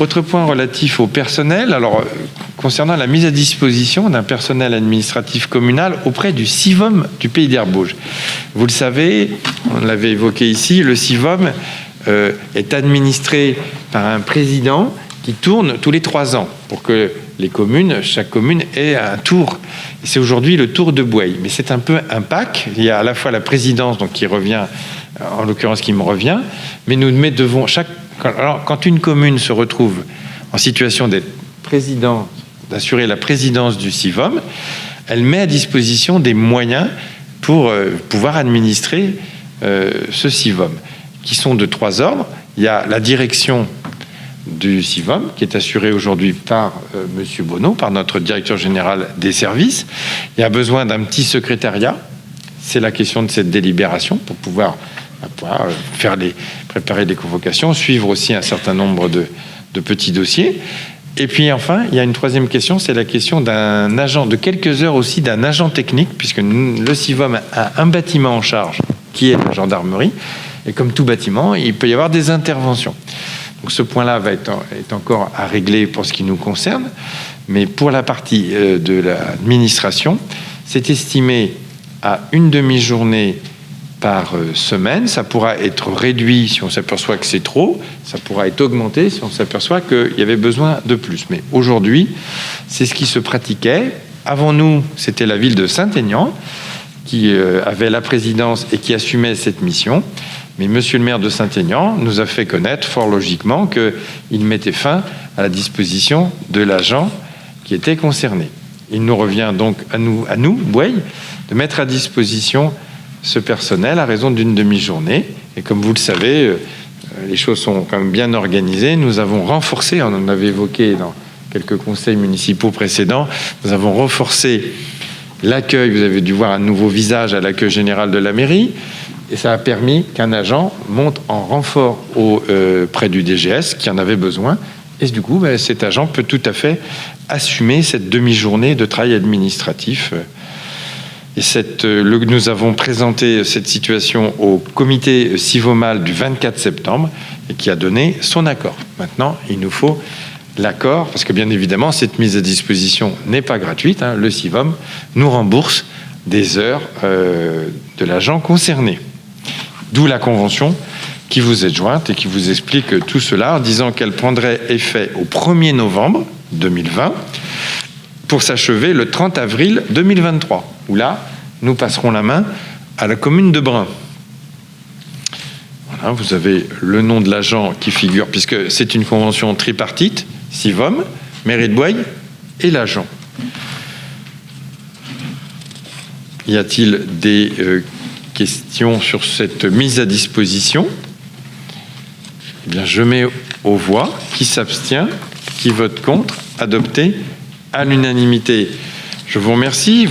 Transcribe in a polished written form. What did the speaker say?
Autre point relatif au personnel, alors concernant la mise à disposition d'un personnel administratif communal auprès du CIVOM du Pays d'Herbauges. Vous le savez, on l'avait évoqué ici, le CIVOM est administré par un président qui tourne tous les 3 ans pour que chaque commune ait un tour. Et c'est aujourd'hui le tour de Boueil. Mais c'est un peu un pack. Il y a à la fois la présidence, donc qui revient, en l'occurrence qui me revient, mais nous devons quand une commune se retrouve en situation d'être président, d'assurer la présidence du CIVOM, elle met à disposition des moyens pour pouvoir administrer ce CIVOM, qui sont de 3 ordres. Il y a la direction du CIVOM, qui est assurée aujourd'hui par Monsieur Bonneau, par notre directeur général des services. Il y a besoin d'un petit secrétariat. C'est la question de cette délibération pour pouvoir préparer des convocations, suivre aussi un certain nombre de petits dossiers. Et puis enfin, il y a une troisième question, c'est la question d'un agent, de quelques heures aussi d'un agent technique, puisque le CIVOM a un bâtiment en charge, qui est la gendarmerie, et comme tout bâtiment, il peut y avoir des interventions. Donc ce point-là est encore à régler pour ce qui nous concerne, mais pour la partie de l'administration, c'est estimé à une demi-journée par semaine. Ça pourra être réduit si on s'aperçoit que c'est trop, ça pourra être augmenté si on s'aperçoit qu'il y avait besoin de plus. Mais aujourd'hui, c'est ce qui se pratiquait. Avant nous, c'était la ville de Saint-Aignan qui avait la présidence et qui assumait cette mission. Mais monsieur le maire de Saint-Aignan nous a fait connaître fort logiquement qu'il mettait fin à la disposition de l'agent qui était concerné. Il nous revient donc à nous, Boueil, de mettre à disposition ce personnel à raison d'une demi-journée. Et comme vous le savez, les choses sont quand même bien organisées. Nous avons renforcé, on en avait évoqué dans quelques conseils municipaux précédents, nous avons renforcé l'accueil. Vous avez dû voir un nouveau visage à l'accueil général de la mairie. Et ça a permis qu'un agent monte en renfort près du DGS qui en avait besoin. Et du coup, cet agent peut tout à fait assumer cette demi-journée de travail administratif. Et nous avons présenté cette situation au comité civomal du 24 septembre et qui a donné son accord. Maintenant, il nous faut l'accord, parce que bien évidemment, cette mise à disposition n'est pas gratuite. Le CIVOM nous rembourse des heures de l'agent concerné. D'où la convention qui vous est jointe et qui vous explique tout cela en disant qu'elle prendrait effet au 1er novembre 2020 pour s'achever le 30 avril 2023, où là, nous passerons la main à la commune de Brin. Voilà, vous avez le nom de l'agent qui figure, puisque c'est une convention tripartite, CIVOM, mairie de Boueil et l'agent. Y a-t-il des questions sur cette mise à disposition? Eh bien, je mets aux voix. Qui s'abstient? Qui vote contre? Adopté à l'unanimité. Je vous remercie.